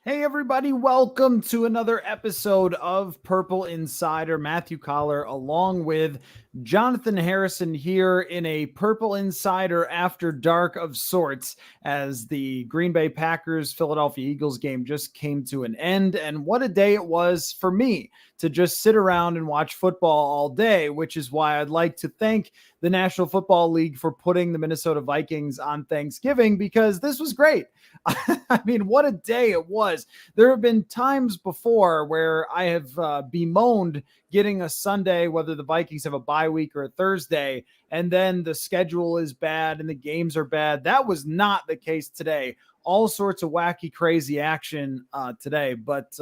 Hey everybody, welcome to another episode of Purple Insider. Matthew Collar along with Jonathan Harrison here in a Purple Insider After Dark of sorts as the Green Bay Packers Philadelphia Eagles game just came to an end. And what a day it was for me to just sit around and watch football all day, which is why I'd like to thank the National Football League for putting the Minnesota Vikings on Thanksgiving, because this was great. I mean, what a day it was. There have been times before where I have bemoaned getting a Sunday, whether the Vikings have a bye week or a Thursday, and then the schedule is bad and the games are bad. That was not the case today. All sorts of wacky, crazy action today. But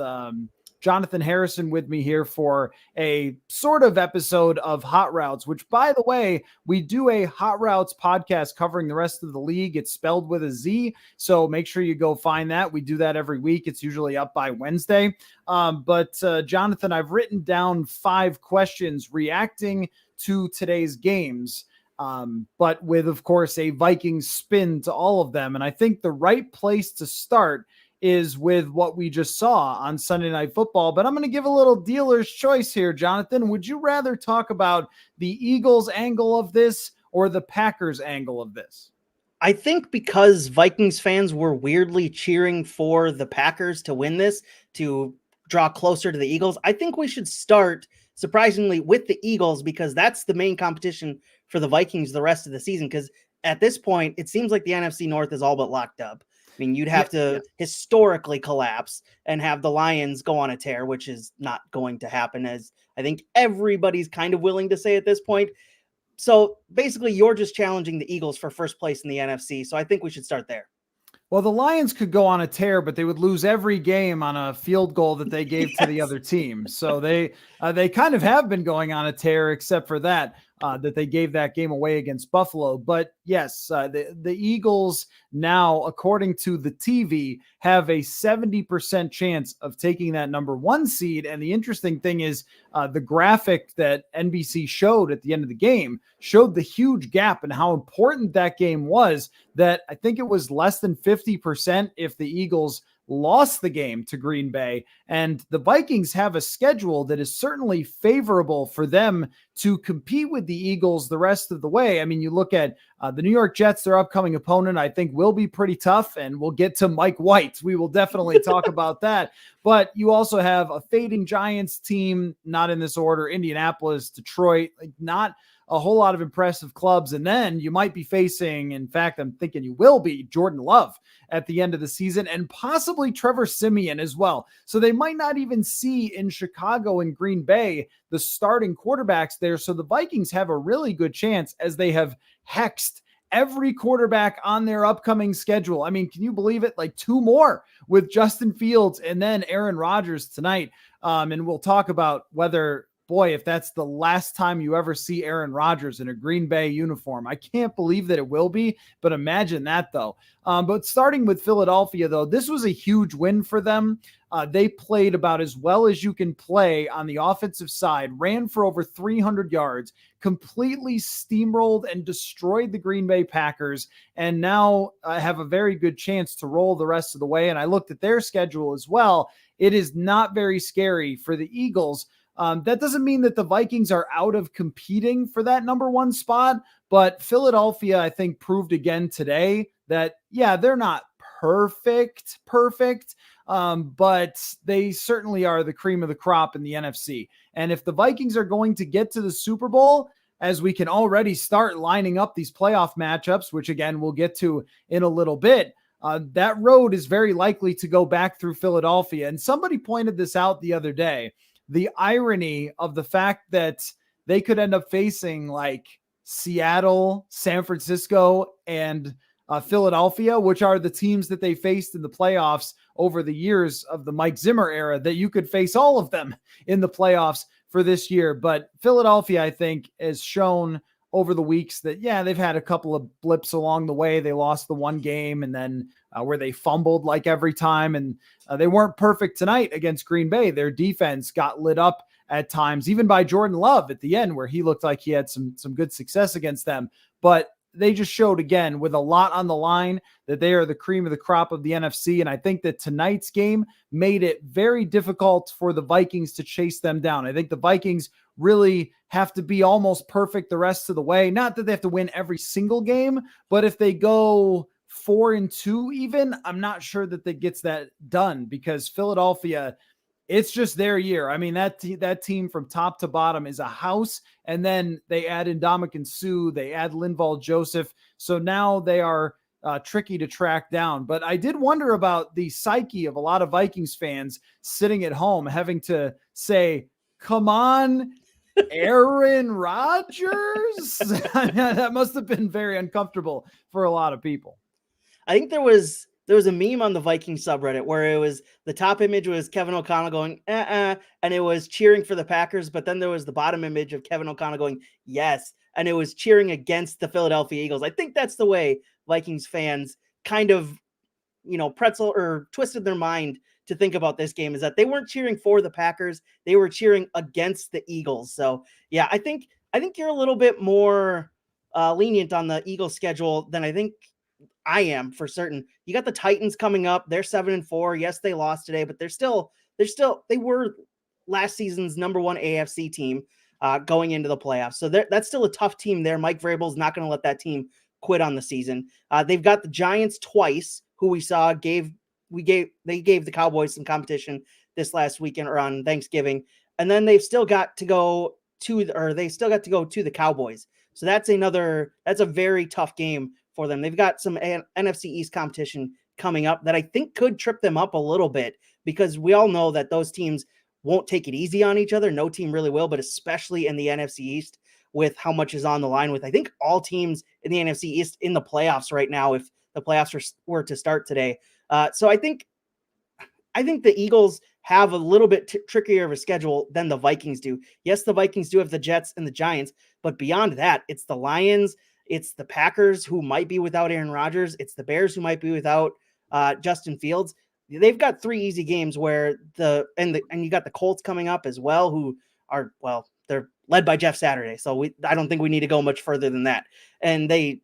Jonathan Harrison with me here for a sort of episode of Hot Routes, which, by the way, we do a Hot Routes podcast covering the rest of the league. It's spelled with a Z, so make sure you go find that. We do that every week. It's usually up by Wednesday. But Jonathan, I've written down 5 questions reacting to today's games, but with, of course, a Vikings spin to all of them. And I think the right place to start is with what we just saw on Sunday Night Football. But I'm going to give a little dealer's choice here, Jonathan. Would you rather talk about the Eagles angle of this or the Packers angle of this? I think because Vikings fans were weirdly cheering for the Packers to win this, to draw closer to the Eagles, I think we should start, surprisingly, with the Eagles, because that's the main competition for the Vikings the rest of the season. Because at this point, it seems like the NFC North is all but locked up. I mean, you'd have to historically collapse and have the Lions go on a tear, which is not going to happen, as I think everybody's kind of willing to say at this point. So basically, you're just challenging the Eagles for first place in the NFC. So I think we should start there. Well, the Lions could go on a tear, but they would lose every game on a field goal that they gave to the other team. So they kind of have been going on a tear, except for that they gave that game away against Buffalo. But yes, the Eagles now, according to the TV, have a 70% chance of taking that number 1 seed. And the interesting thing is the graphic that NBC showed at the end of the game showed the huge gap and how important that game was, that I think it was less than 50% if the Eagles lost the game to Green Bay. And the Vikings have a schedule that is certainly favorable for them to compete with the Eagles the rest of the way. I mean, you look at the New York Jets, their upcoming opponent, I think will be pretty tough, and we'll get to Mike White. We will definitely talk about that. But you also have a fading Giants team, not in this order, Indianapolis, Detroit, like not a whole lot of impressive clubs. And then you might be facing, in fact, I'm thinking you will be, Jordan Love at the end of the season, and possibly Trevor Siemian as well. So they might not even see in Chicago and Green Bay the starting quarterbacks there. So the Vikings have a really good chance, as they have hexed every quarterback on their upcoming schedule. I mean, can you believe it? Like 2 more with Justin Fields and then Aaron Rodgers tonight. And we'll talk about whether, boy, if that's the last time you ever see Aaron Rodgers in a Green Bay uniform. I can't believe that it will be, but imagine that though. But starting with Philadelphia though, this was a huge win for them. They played about as well as you can play on the offensive side, ran for over 300 yards, completely steamrolled and destroyed the Green Bay Packers, and now have a very good chance to roll the rest of the way. And I looked at their schedule as well. It is not very scary for the Eagles. That doesn't mean that the Vikings are out of competing for that number 1 spot, but Philadelphia, I think, proved again today that, yeah, they're not perfect, but they certainly are the cream of the crop in the NFC. And if the Vikings are going to get to the Super Bowl, as we can already start lining up these playoff matchups, which again, we'll get to in a little bit, that road is very likely to go back through Philadelphia. And somebody pointed this out the other day, the irony of the fact that they could end up facing like Seattle, San Francisco, and Philadelphia, which are the teams that they faced in the playoffs over the years of the Mike Zimmer era, that you could face all of them in the playoffs for this year. But Philadelphia, I think, has shown over the weeks that, yeah, they've had a couple of blips along the way. They lost the 1 game and then where they fumbled like every time. And they weren't perfect tonight against Green Bay. Their defense got lit up at times, even by Jordan Love at the end, where he looked like he had some good success against them. But they just showed again with a lot on the line that they are the cream of the crop of the NFC. And I think that tonight's game made it very difficult for the Vikings to chase them down. I think the Vikings really have to be almost perfect the rest of the way. Not that they have to win every single game, but if they go 4-2 even, I'm not sure that that gets that done, because Philadelphia, it's just their year. I mean, that team from top to bottom is a house. And then they add in Ndamukong Suh, they add Linval Joseph. So now they are tricky to track down. But I did wonder about the psyche of a lot of Vikings fans sitting at home having to say, come on, Aaron Rodgers. That must have been very uncomfortable for a lot of people. I think there was a meme on the Viking subreddit where it was, the top image was Kevin O'Connell going, and it was cheering for the Packers. But then there was the bottom image of Kevin O'Connell going, yes. And it was cheering against the Philadelphia Eagles. I think that's the way Vikings fans kind of, pretzel or twisted their mind to think about this game, is that they weren't cheering for the Packers. They were cheering against the Eagles. So yeah, I think you're a little bit more lenient on the Eagles schedule than I think I am, for certain. You got the Titans coming up. They're 7-4. Yes, they lost today, but they were last season's number one AFC team going into the playoffs. So that's still a tough team there. Mike Vrabel's not going to let that team quit on the season. They've got the Giants twice, who we saw they gave the Cowboys some competition this last weekend or on Thanksgiving. And then they've still got to go to the Cowboys. So that's a very tough game for them. They've got some NFC East competition coming up that I think could trip them up a little bit, because we all know that those teams won't take it easy on each other. No team really will, but especially in the NFC East with how much is on the line with, I think, all teams in the NFC East in the playoffs right now, if the playoffs were to start today. So I think the Eagles have a little bit trickier of a schedule than the Vikings do. Yes, the Vikings do have the Jets and the Giants, but beyond that, it's the Lions, it's the Packers, who might be without Aaron Rodgers, it's the Bears, who might be without Justin Fields. They've got 3 easy games where and you got the Colts coming up as well, who are, well, they're led by Jeff Saturday. So I don't think we need to go much further than that. And they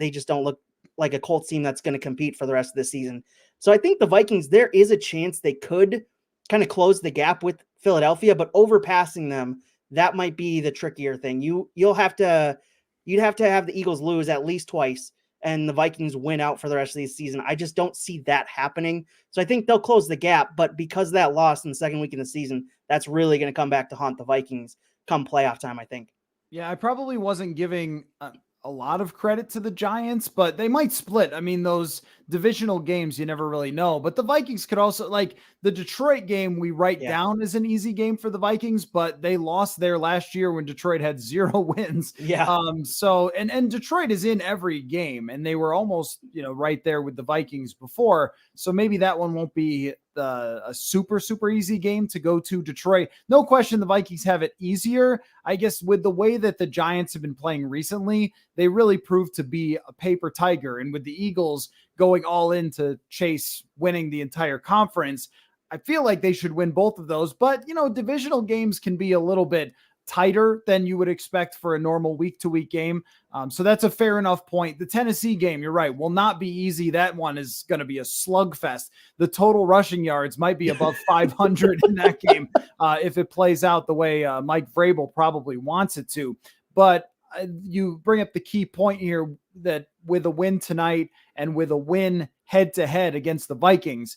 just don't look like a Colts team that's going to compete for the rest of the season. So I think the Vikings, there is a chance they could kind of close the gap with Philadelphia, but overpassing them, that might be the trickier thing. You'd have to have the Eagles lose at least twice and the Vikings win out for the rest of the season. I just don't see that happening. So I think they'll close the gap, but because of that loss in the second week of the season, that's really going to come back to haunt the Vikings come playoff time, I think. Yeah, I probably wasn't giving a lot of credit to the Giants, but they might split. I mean, those divisional games, you never really know. But the Vikings could also, like the Detroit game, we write down as an easy game for the Vikings, but they lost there last year when Detroit had 0 wins. Yeah. So Detroit is in every game, and they were almost, right there with the Vikings before. So maybe that one won't be a super, super easy game to go to Detroit. No question the Vikings have it easier. I guess with the way that the Giants have been playing recently, they really proved to be a paper tiger. And with the Eagles going all in to chase winning the entire conference, I feel like they should win both of those. But, divisional games can be a little bit tighter than you would expect for a normal week-to-week game. So that's a fair enough point. The Tennessee game, you're right, will not be easy. That one is going to be a slugfest. The total rushing yards might be above 500 in that game if it plays out the way Mike Vrabel probably wants it to. But you bring up the key point here that with a win tonight and with a win head-to-head against the Vikings,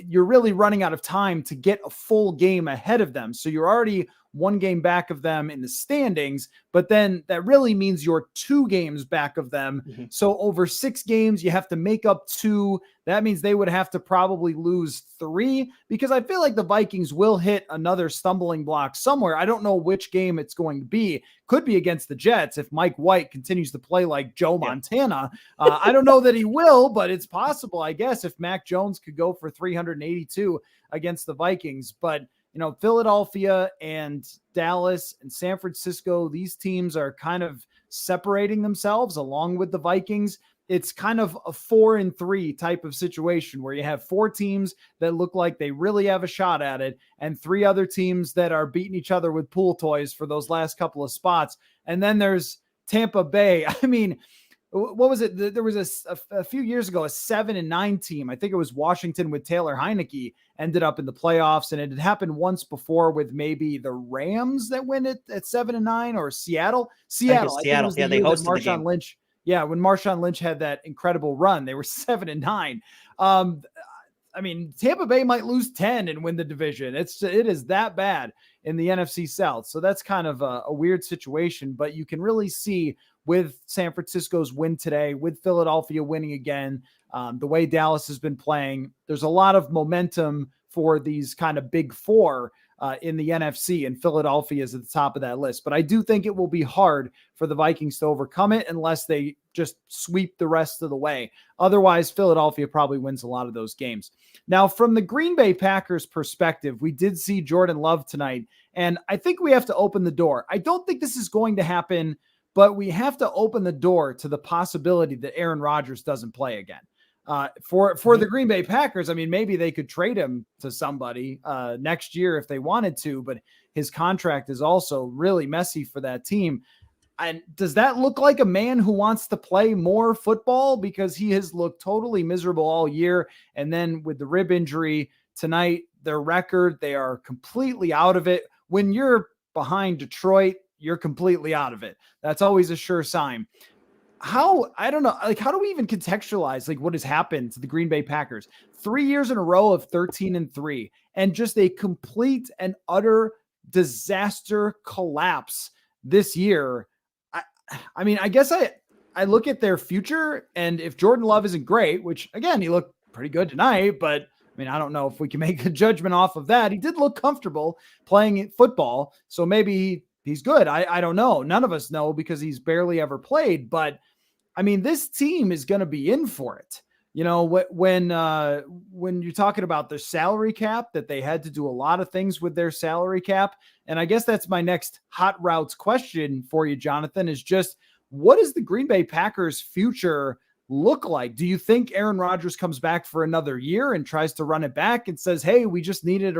you're really running out of time to get a full game ahead of them. So you're already 1 game back of them in the standings, but then that really means you're 2 games back of them. Mm-hmm. So over 6 games, you have to make up 2. That means they would have to probably lose 3, because I feel like the Vikings will hit another stumbling block somewhere. I don't know which game it's going to be. Could be against the Jets if Mike White continues to play like Joe Montana. I don't know that he will, but it's possible, I guess, if Mac Jones could go for 382 against the Vikings. But Philadelphia and Dallas and San Francisco, these teams are kind of separating themselves along with the Vikings. It's kind of a 4-3 type of situation where you have 4 teams that look like they really have a shot at it and 3 other teams that are beating each other with pool toys for those last couple of spots. And then there's Tampa Bay. I mean, what was it? There was a few years ago, a 7-9 team. I think it was Washington with Taylor Heineke ended up in the playoffs. And it had happened once before with maybe the Rams that win it at 7-9 or Seattle. I I think it Seattle. was the Yeah, they year that hosted the Marshawn game. Lynch. Yeah, when Marshawn Lynch had that incredible run, they were 7-9. Um, I mean, Tampa Bay might lose 10 and win the division. It is that bad in the NFC South. So that's kind of a weird situation, but you can really see with San Francisco's win today, with Philadelphia winning again, the way Dallas has been playing, there's a lot of momentum for these kind of big four in the NFC, and Philadelphia is at the top of that list. But I do think it will be hard for the Vikings to overcome it unless they just sweep the rest of the way. Otherwise, Philadelphia probably wins a lot of those games. Now, from the Green Bay Packers perspective, we did see Jordan Love tonight, and I think we have to open the door. I don't think this is going to happen, but we have to open the door to the possibility that Aaron Rodgers doesn't play again. For the Green Bay Packers, I mean, maybe they could trade him to somebody next year if they wanted to, but his contract is also really messy for that team. And does that look like a man who wants to play more football? Because he has looked totally miserable all year. And then with the rib injury tonight, their record, they are completely out of it. When you're behind Detroit, you're completely out of it. That's always a sure sign. I don't know, like, how do we even contextualize like what has happened to the Green Bay Packers? 3 years in a row of 13-3 and just a complete and utter disaster collapse this year. I mean, I guess I look at their future, and if Jordan Love isn't great, which again, he looked pretty good tonight, but I mean, I don't know if we can make a judgment off of that. He did look comfortable playing football, so maybe he's good. I don't know. None of us know because he's barely ever played, but I mean, this team is going to be in for it. You know, when you're talking about their salary cap, that they had to do a lot of things with their salary cap. And I guess that's my next hot routes question for you, Jonathan, is just what does the Green Bay Packers future look like? Do you think Aaron Rodgers comes back for another year and tries to run it back and says, hey, we just needed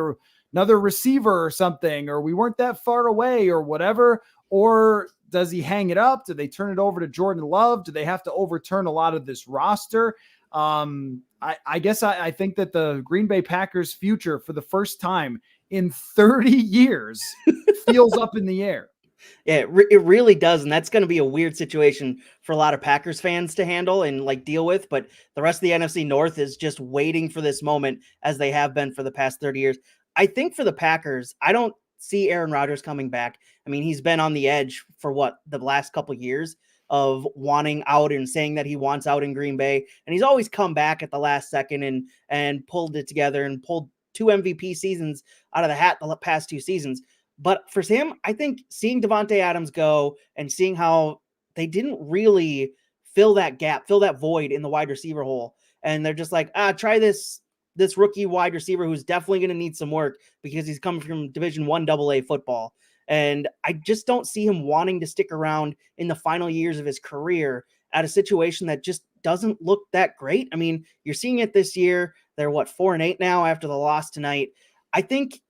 another receiver or something, or we weren't that far away or whatever? Or does he hang it up? Do they turn it over to Jordan Love? Do they have to overturn a lot of this roster? I guess I think that the Green Bay Packers future for the first time in 30 years feels up in the air. Yeah, it really does. And that's going to be a weird situation for a lot of Packers fans to handle and like deal with. But the rest of the NFC North is just waiting for this moment as they have been for the past 30 years. I think for the Packers, I don't see Aaron Rodgers coming back. I mean, he's been on the edge for the last couple of years of wanting out and saying that he wants out in Green Bay. And he's always come back at the last second and pulled it together and pulled 2 MVP seasons out of the hat the past 2 seasons. But for Sam, I think seeing Devontae Adams go and seeing how they didn't really fill that gap, fill that void in the wide receiver hole. And they're just like, try this rookie wide receiver who's definitely going to need some work because he's coming from Division I AA football. And I just don't see him wanting to stick around in the final years of his career at a situation that just doesn't look that great. I mean, you're seeing it this year. They're 4-8 now after the loss tonight. I think,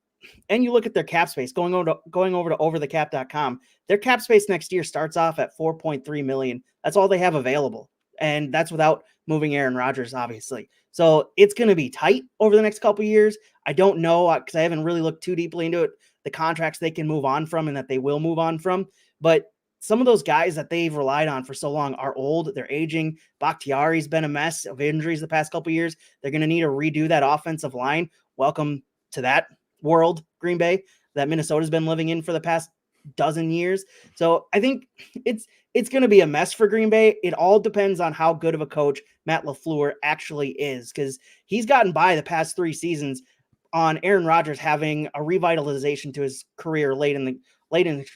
and you look at their cap space going over to overthecap.com, their cap space next year starts off at $4.3 million. That's all they have available. And that's without moving Aaron Rodgers, obviously. So it's going to be tight over the next couple of years. I don't know because I haven't really looked too deeply into it, the contracts they can move on from and that they will move on from. But some of those guys that they've relied on for so long are old. They're aging. Bakhtiari's been a mess of injuries the past couple of years. They're going to need to redo that offensive line. Welcome to that world, Green Bay, that Minnesota's been living in for the past dozen years. So I think it's going to be a mess for Green Bay. It all depends on how good of a coach Matt LaFleur actually is, because he's gotten by the past 3 seasons on Aaron Rodgers having a revitalization to his career late in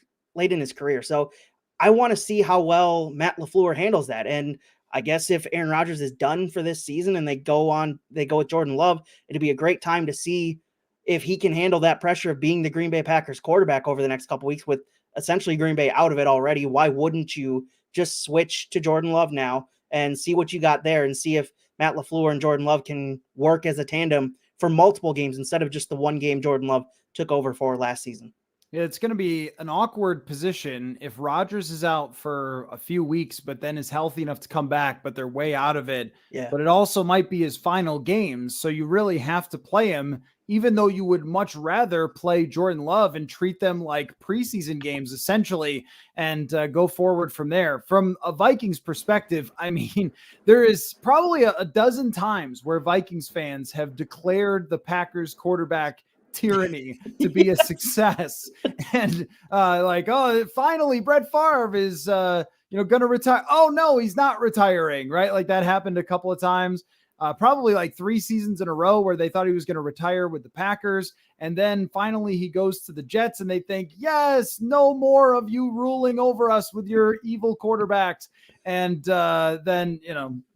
his career. So I want to see how well Matt LaFleur handles that. And I guess if Aaron Rodgers is done for this season and they go with Jordan Love, it'd be a great time to see if he can handle that pressure of being the Green Bay Packers quarterback over the next couple of weeks with essentially Green Bay out of it already. Why wouldn't you just switch to Jordan Love now and see what you got there and see if Matt LaFleur and Jordan Love can work as a tandem for multiple games instead of just the one game Jordan Love took over for last season? It's going to be an awkward position if Rodgers is out for a few weeks, but then is healthy enough to come back, but they're way out of it. Yeah. But it also might be his final games. So you really have to play him, even though you would much rather play Jordan Love and treat them like preseason games, essentially, and go forward from there. From a Vikings perspective, I mean, there is probably a dozen times where Vikings fans have declared the Packers quarterback tyranny to be a success, and like, oh, finally Brett Favre is gonna retire. Oh no, he's not retiring, right? Like that happened a couple of times, probably like 3 seasons in a row where they thought he was going to retire with the Packers, and then finally he goes to the Jets and they think, yes, no more of you ruling over us with your evil quarterbacks. And then,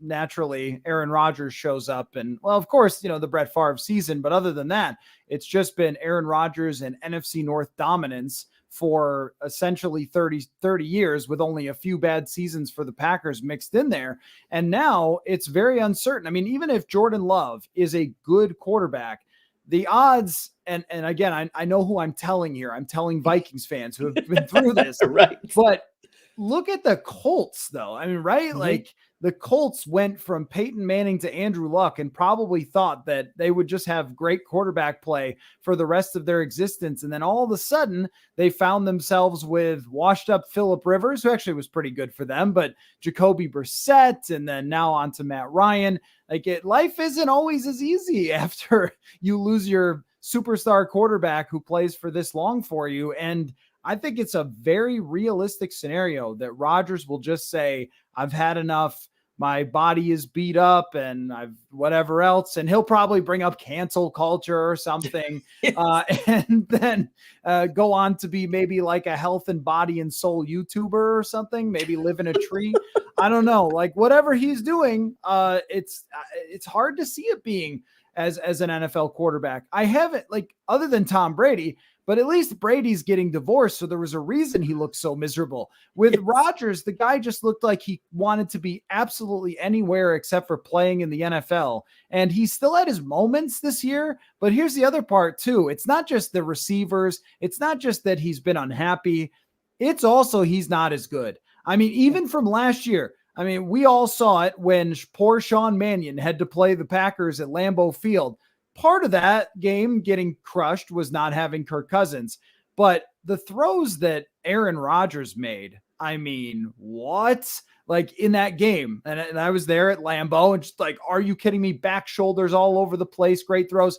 naturally Aaron Rodgers shows up, and well, of course, the Brett Favre season, but other than that, it's just been Aaron Rodgers and NFC North dominance for essentially 30 years, with only a few bad seasons for the Packers mixed in there. And now it's very uncertain. I mean, even if Jordan Love is a good quarterback, the odds, and again, I know who I'm telling here. I'm telling Vikings fans who have been through this, Right. But look at the Colts, though. I mean, right? Mhm. Like the Colts went from Peyton Manning to Andrew Luck and probably thought that they would just have great quarterback play for the rest of their existence. And then all of a sudden they found themselves with washed up Phillip Rivers, who actually was pretty good for them, but Jacoby Brissett, and then now on to Matt Ryan. Life isn't always as easy after you lose your superstar quarterback who plays for this long for you. And I think it's a very realistic scenario that Rodgers will just say, I've had enough. My body is beat up and I've whatever else. And he'll probably bring up cancel culture or something. Yes. And then go on to be maybe like a health and body and soul YouTuber or something, maybe live in a tree. I don't know, like whatever he's doing. It's hard to see it being as an NFL quarterback. I haven't, like, other than Tom Brady, but at least Brady's getting divorced, so there was a reason he looked so miserable. With Rodgers, the guy just looked like he wanted to be absolutely anywhere except for playing in the NFL. And he still had his moments this year, but here's the other part too. It's not just the receivers. It's not just that he's been unhappy. It's also he's not as good. I mean, even from last year, I mean, we all saw it when poor Sean Mannion had to play the Packers at Lambeau Field. Part of that game getting crushed was not having Kirk Cousins, but the throws that Aaron Rodgers made, I mean, what? Like in that game, and I was there at Lambeau and just like, are you kidding me? Back shoulders all over the place, great throws.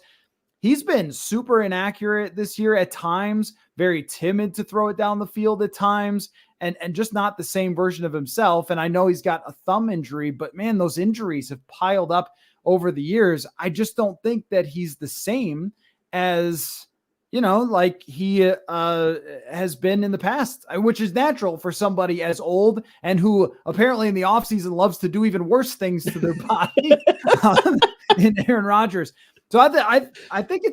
He's been super inaccurate this year at times, very timid to throw it down the field at times, and just not the same version of himself. And I know he's got a thumb injury, but man, those injuries have piled up over the years. I just don't think that he's the same as, like he has been in the past, which is natural for somebody as old and who apparently in the offseason loves to do even worse things to their body in Aaron Rodgers. So I think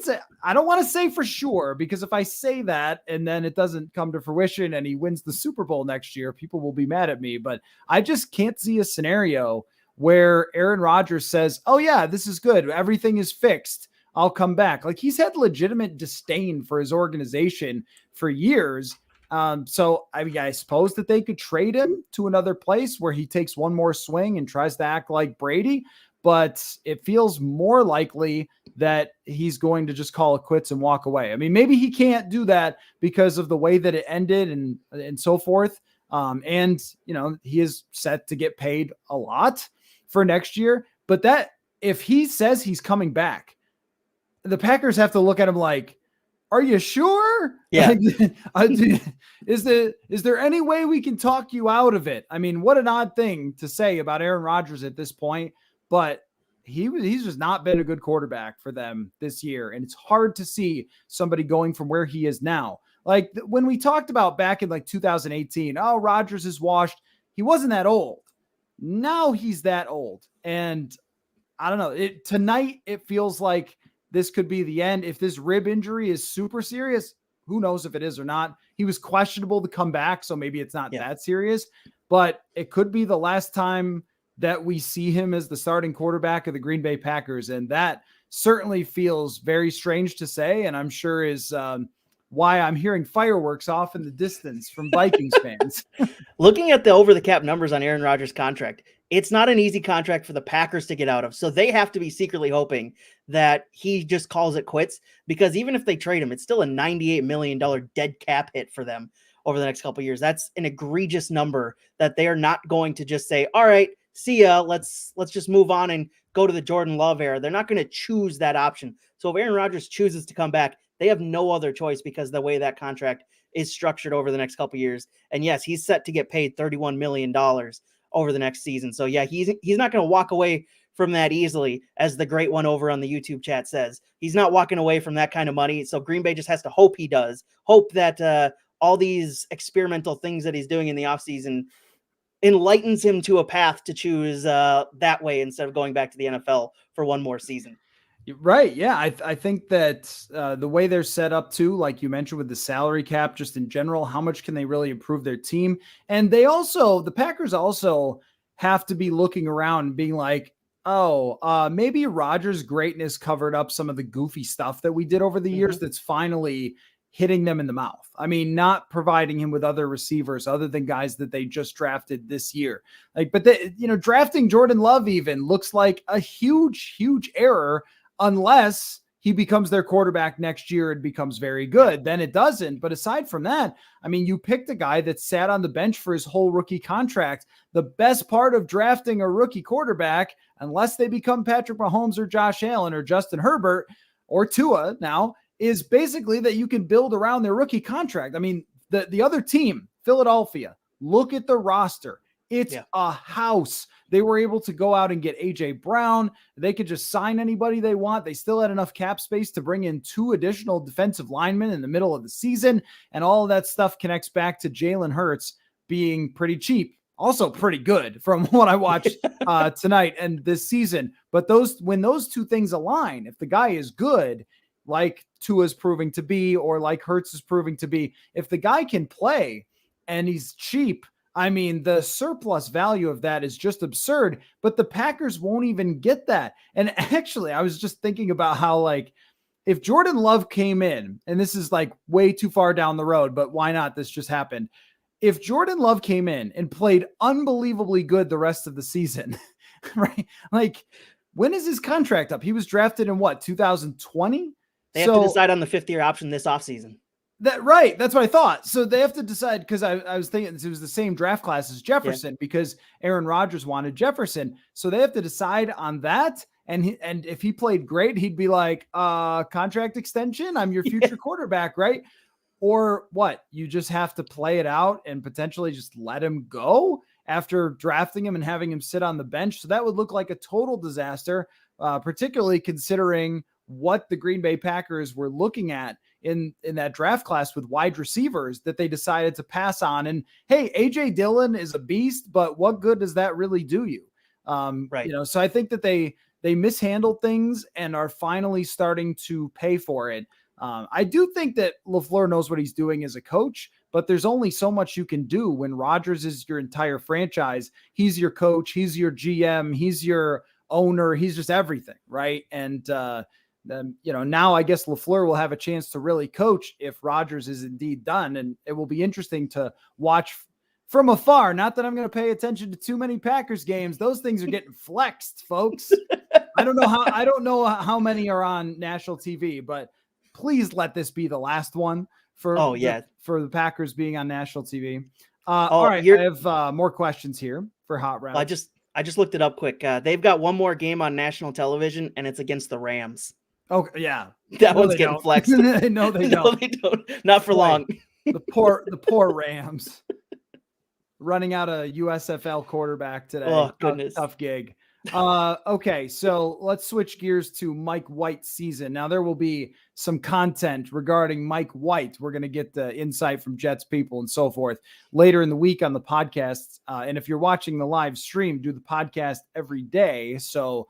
I don't want to say for sure, because if I say that and then it doesn't come to fruition and he wins the Super Bowl next year, people will be mad at me. But I just can't see a scenario where Aaron Rodgers says, oh yeah, this is good, everything is fixed, I'll come back. Like, he's had legitimate disdain for his organization for years. So I mean, I suppose that they could trade him to another place where he takes one more swing and tries to act like Brady, but it feels more likely that he's going to just call it quits and walk away. I mean, maybe he can't do that because of the way that it ended and so forth. And he is set to get paid a lot for next year, but that if he says he's coming back, the Packers have to look at him like, are you sure? Yeah. Is there any way we can talk you out of it? I mean, what an odd thing to say about Aaron Rodgers at this point, but he's just not been a good quarterback for them this year. And it's hard to see somebody going from where he is now. Like when we talked about back in like 2018, oh, Rodgers is washed. He wasn't that old. Now he's that old. And I don't know. Tonight, it feels like this could be the end. If this rib injury is super serious, who knows if it is or not. He was questionable to come back, so maybe it's not that serious. But it could be the last time that we see him as the starting quarterback of the Green Bay Packers. And that certainly feels very strange to say, and I'm sure is why I'm hearing fireworks off in the distance from Vikings fans. Looking at the over-the-cap numbers on Aaron Rodgers' contract, it's not an easy contract for the Packers to get out of. So they have to be secretly hoping that he just calls it quits, because even if they trade him, it's still a $98 million dead cap hit for them over the next couple of years. That's an egregious number that they are not going to just say, all right, see ya, let's just move on and go to the Jordan Love era. They're not going to choose that option. So if Aaron Rodgers chooses to come back, they have no other choice, because the way that contract is structured over the next couple of years. And yes, he's set to get paid $31 million over the next season. So yeah, he's not going to walk away from that easily, as the great one over on the YouTube chat says. He's not walking away from that kind of money. So Green Bay just has to hope he does. Hope that all these experimental things that he's doing in the offseason enlightens him to a path to choose that way instead of going back to the NFL for one more season. Right. Yeah. I think that the way they're set up too, like you mentioned with the salary cap, just in general, how much can they really improve their team? And the Packers also have to be looking around and being like, maybe Rodgers' greatness covered up some of the goofy stuff that we did over the years that's finally hitting them in the mouth. I mean, not providing him with other receivers other than guys that they just drafted this year. Drafting Jordan Love even looks like a huge, huge error, unless he becomes their quarterback next year and becomes very good. Then it doesn't. But aside from that, I mean, you picked a guy that sat on the bench for his whole rookie contract. The best part of drafting a rookie quarterback, unless they become Patrick Mahomes or Josh Allen or Justin Herbert or Tua now, is basically that you can build around their rookie contract. I mean, the other team, Philadelphia, look at the roster. It's a house. They were able to go out and get A.J. Brown. They could just sign anybody they want. They still had enough cap space to bring in 2 additional defensive linemen in the middle of the season. And all of that stuff connects back to Jalen Hurts being pretty cheap. Also pretty good from what I watched tonight and this season. But when those two things align, if the guy is good, like Tua's proving to be, or like Hurts is proving to be, if the guy can play and he's cheap, I mean, the surplus value of that is just absurd, but the Packers won't even get that. And actually, I was just thinking about how, like, if Jordan Love came in, and this is like way too far down the road, but why not? This just happened. If Jordan Love came in and played unbelievably good the rest of the season, right? Like, when is his contract up? He was drafted in what, 2020? They have to decide on the 5th-year option this offseason. Right. That's what I thought. So they have to decide, because I was thinking it was the same draft class as Jefferson, because Aaron Rodgers wanted Jefferson. So they have to decide on that. And if he played great, he'd be like, contract extension. I'm your future quarterback. Right. Or what? You just have to play it out and potentially just let him go after drafting him and having him sit on the bench. So that would look like a total disaster, particularly considering what the Green Bay Packers were looking at in that draft class with wide receivers that they decided to pass on. And hey, AJ Dillon is a beast, but what good does that really do you? Right. So I think that they mishandled things and are finally starting to pay for it. I do think that LaFleur knows what he's doing as a coach, but there's only so much you can do when Rodgers is your entire franchise. He's your coach. He's your GM. He's your owner. He's just everything. Right. And, now I guess LaFleur will have a chance to really coach if Rodgers is indeed done. And it will be interesting to watch from afar. Not that I'm going to pay attention to too many Packers games. Those things are getting flexed, folks. I don't know how many are on national TV, but please let this be the last one for the Packers being on national TV. All right. I have more questions here for Hot Route. I just looked it up quick. They've got one more game on national television, and it's against the Rams. Oh yeah, that one's getting flexed. No, they don't. Not for long. The poor Rams running out a USFL quarterback today. Oh goodness, tough gig. Okay, so let's switch gears to Mike White's season. Now there will be some content regarding Mike White. We're going to get the insight from Jets people and so forth later in the week on the podcast. And if you're watching the live stream, do the podcast every day. So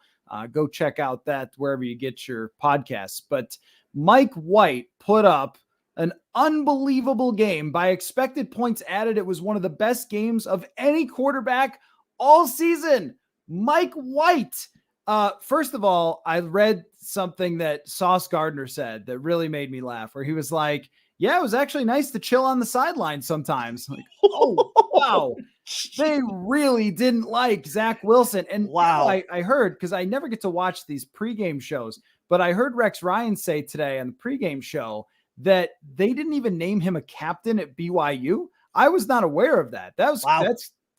go check out that wherever you get your podcasts. But Mike White put up an unbelievable game. By expected points added, it was one of the best games of any quarterback all season. Mike White. First of all, I read something that Sauce Gardner said that really made me laugh, where he was like, Yeah, it was actually nice to chill on the sideline sometimes. Like, oh, wow. They really didn't like Zach Wilson. And Wow. I heard, because I never get to watch these pregame shows, but I heard Rex Ryan say today on the pregame show that they didn't even name him a captain at BYU. I was not aware of that. That's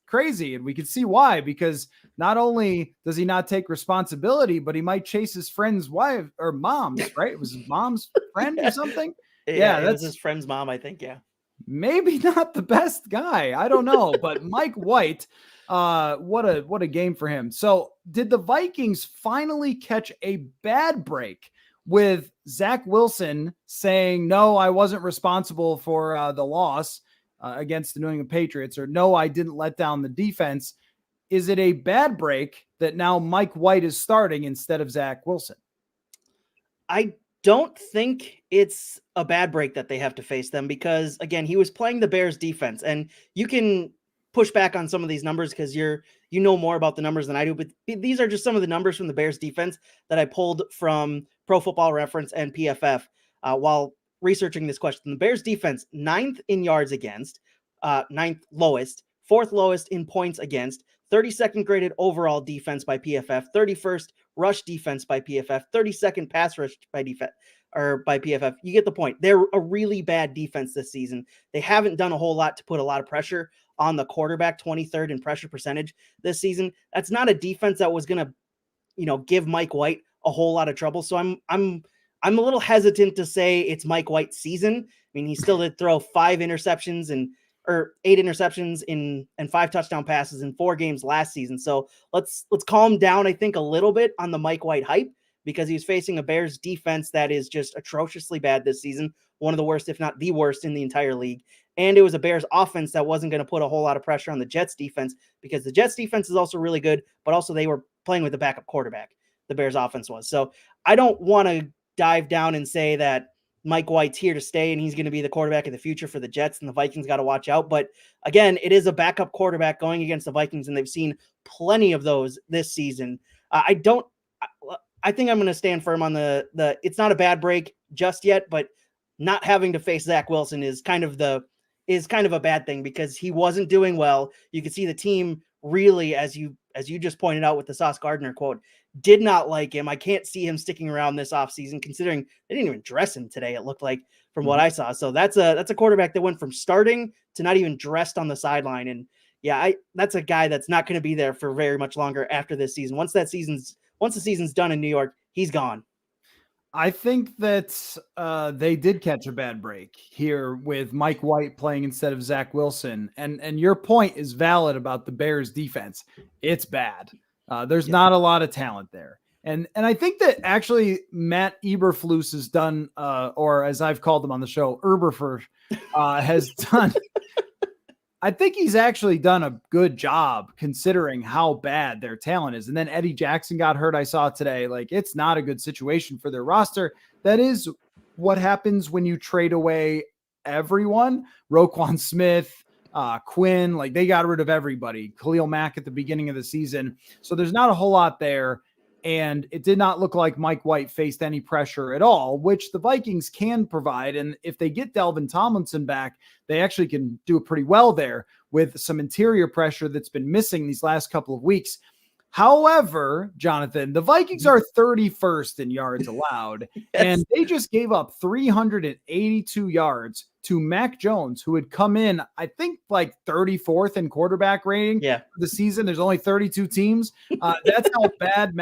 crazy. And we can see why, because not only does he not take responsibility, but he might chase his friend's wife or mom's, right? It was his mom's friend or something. Yeah, it was his friend's mom, I think. Yeah. Maybe not the best guy. I don't know, but Mike White, what a game for him. So did the Vikings finally catch a bad break with Zach Wilson saying, no, I wasn't responsible for the loss against the New England Patriots, or no, I didn't let down the defense? Is it a bad break that now Mike White is starting instead of Zach Wilson? I don't think it's a bad break that they have to face them, because again, he was playing the Bears defense, and you can push back on some of these numbers because you know more about the numbers than I do, but these are just some of the numbers from the Bears defense that I pulled from Pro Football Reference and PFF while researching this question. The Bears defense, 9th in yards against, 9th lowest, 4th lowest in points against, 32nd graded overall defense by PFF, 31st rush defense by PFF, 32nd pass rush by defense or by PFF. You get the point. They're a really bad defense this season. They haven't done a whole lot to put a lot of pressure on the quarterback, 23rd in pressure percentage this season. That's not a defense that was going to, give Mike White a whole lot of trouble. So I'm a little hesitant to say it's Mike White's season. I mean, he still did throw 8 interceptions and 5 touchdown passes in 4 games last season. So let's calm down, I think, a little bit on the Mike White hype, because he's facing a Bears defense that is just atrociously bad this season. One of the worst, if not the worst, in the entire league. And it was a Bears offense that wasn't going to put a whole lot of pressure on the Jets defense, because the Jets defense is also really good, but also they were playing with a backup quarterback. The Bears offense was. So I don't want to dive down and say that Mike White's here to stay and he's going to be the quarterback of the future for the Jets, and the Vikings got to watch out. But again, it is a backup quarterback going against the Vikings, and they've seen plenty of those this season. I think I'm going to stand firm on the it's not a bad break just yet, but not having to face Zach Wilson is kind of a bad thing, because he wasn't doing well. You could see the team really, as you just pointed out with the Sauce Gardner quote, did not like him. I can't see him sticking around this offseason, considering they didn't even dress him today, it looked like, from what I saw. So that's a quarterback that went from starting to not even dressed on the sideline. And yeah, that's a guy that's not going to be there for very much longer after this season. Once the season's done in New York, he's gone. I think that they did catch a bad break here with Mike White playing instead of Zach Wilson. And your point is valid about the Bears defense. It's bad. There's not a lot of talent there. And I think that actually Matt Eberflus has done, or as I've called him on the show, Eberflus has done. I think he's actually done a good job considering how bad their talent is. And then Eddie Jackson got hurt, I saw today. Like, it's not a good situation for their roster. That is what happens when you trade away everyone. Roquan Smith, Quinn, like they got rid of everybody. Khalil Mack at the beginning of the season. So there's not a whole lot there. And it did not look like Mike White faced any pressure at all, which the Vikings can provide. And if they get Delvin Tomlinson back, they actually can do it pretty well there with some interior pressure that's been missing these last couple of weeks. However, Jonathan, the Vikings are 31st in yards allowed, and they just gave up 382 yards to Mac Jones, who had come in, I think, like 34th in quarterback rating for the season. There's only 32 teams. That's how bad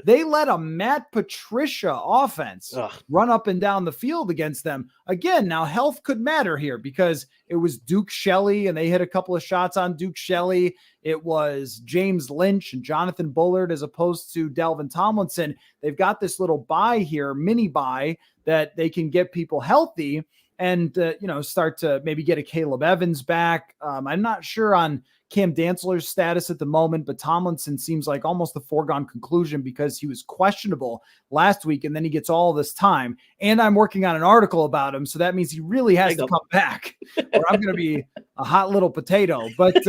they let a Matt Patricia offense run up and down the field against them. Again, now health could matter here because it was Duke Shelley, and they hit a couple of shots on Duke Shelley. It was James Lynch and Jonathan Bullard as opposed to Delvin Tomlinson. They've got this little bye here, mini bye, that they can get people healthy and, start to maybe get a Caleb Evans back. I'm not sure on Cam Dantzler's status at the moment, but Tomlinson seems like almost a foregone conclusion because he was questionable last week, and then he gets all this time. And I'm working on an article about him, so that means he really has to come back, or I'm going to be a hot little potato. But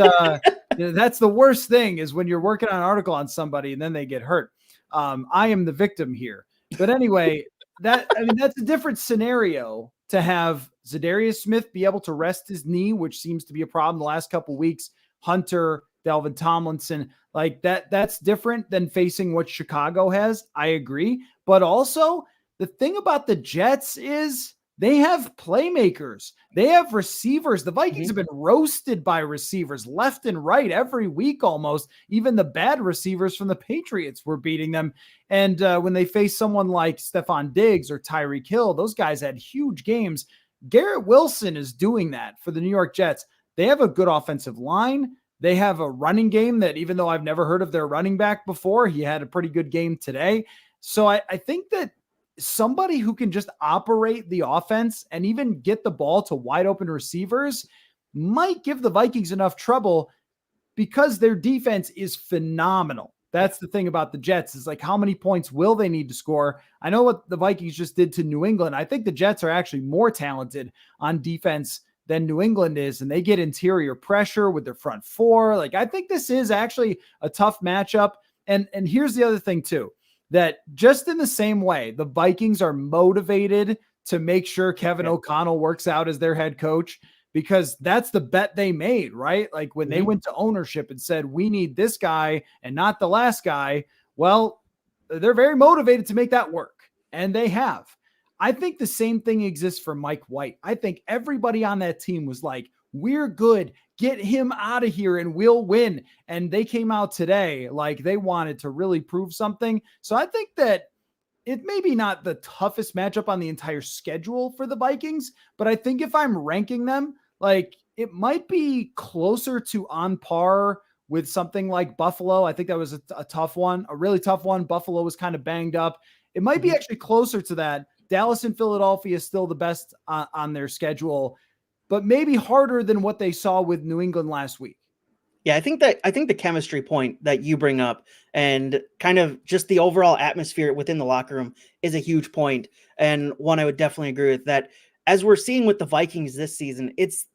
that's the worst thing, is when you're working on an article on somebody and then they get hurt. I am the victim here. But anyway, that's a different scenario to have Zadarius Smith be able to rest his knee, which seems to be a problem the last couple weeks? Hunter, Delvin Tomlinson, like that's different than facing what Chicago has. I agree. But also, the thing about the Jets is they have playmakers. They have receivers. The Vikings have been roasted by receivers left and right every week almost. Even the bad receivers from the Patriots were beating them. And when they face someone like Stephon Diggs or Tyreek Hill, those guys had huge games. Garrett Wilson is doing that for the New York Jets. They have a good offensive line. They have a running game that, even though I've never heard of their running back before, he had a pretty good game today. So I think that somebody who can just operate the offense and even get the ball to wide open receivers might give the Vikings enough trouble because their defense is phenomenal. That's the thing about the Jets, is like, how many points will they need to score? I know what the Vikings just did to New England. I think the Jets are actually more talented on defense than New England is, and they get interior pressure with their front four. Like, I think this is actually a tough matchup. And here's the other thing too, that just in the same way, the Vikings are motivated to make sure Kevin O'Connell works out as their head coach, because that's the bet they made, right? Like when they went to ownership and said, we need this guy and not the last guy. Well, they're very motivated to make that work. And they have. I think the same thing exists for Mike White. I think everybody on that team was like, we're good. Get him out of here and we'll win. And they came out today like they wanted to really prove something. So I think that it may be not the toughest matchup on the entire schedule for the Vikings, but I think if I'm ranking them, like, it might be closer to on par with something like Buffalo. I think that was a tough one, a really tough one. Buffalo was kind of banged up. It might be actually closer to that. Dallas and Philadelphia is still the best on their schedule, but maybe harder than what they saw with New England last week. Yeah, I think the chemistry point that you bring up and kind of just the overall atmosphere within the locker room is a huge point, and one I would definitely agree with. That, as we're seeing with the Vikings this season, it's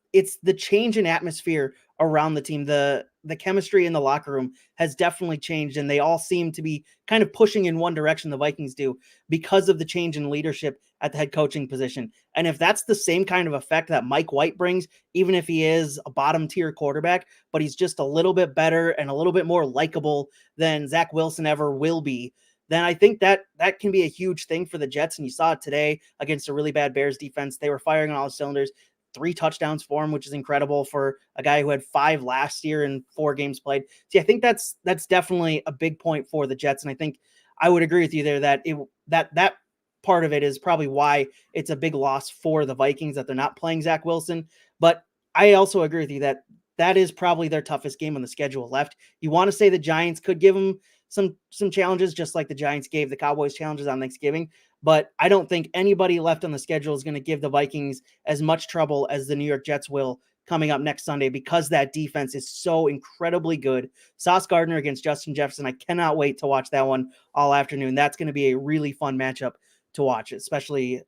the change in atmosphere around the team. The chemistry in the locker room has definitely changed, and they all seem to be kind of pushing in one direction, the Vikings do, because of the change in leadership at the head coaching position. And if that's the same kind of effect that Mike White brings, even if he is a bottom tier quarterback, but he's just a little bit better and a little bit more likable than Zach Wilson ever will be, then I think that can be a huge thing for the Jets. And you saw it today against a really bad Bears defense. They were firing on all cylinders. 3 touchdowns for him, which is incredible for a guy who had 5 last year in 4 games played. See, I think that's definitely a big point for the Jets. And I think I would agree with you there that that part of it is probably why it's a big loss for the Vikings that they're not playing Zach Wilson. But I also agree with you that that is probably their toughest game on the schedule left. You want to say the Giants could give them some challenges, just like the Giants gave the Cowboys challenges on Thanksgiving. But I don't think anybody left on the schedule is going to give the Vikings as much trouble as the New York Jets will coming up next Sunday, because that defense is so incredibly good. Sauce Gardner against Justin Jefferson. I cannot wait to watch that one all afternoon. That's going to be a really fun matchup to watch, especially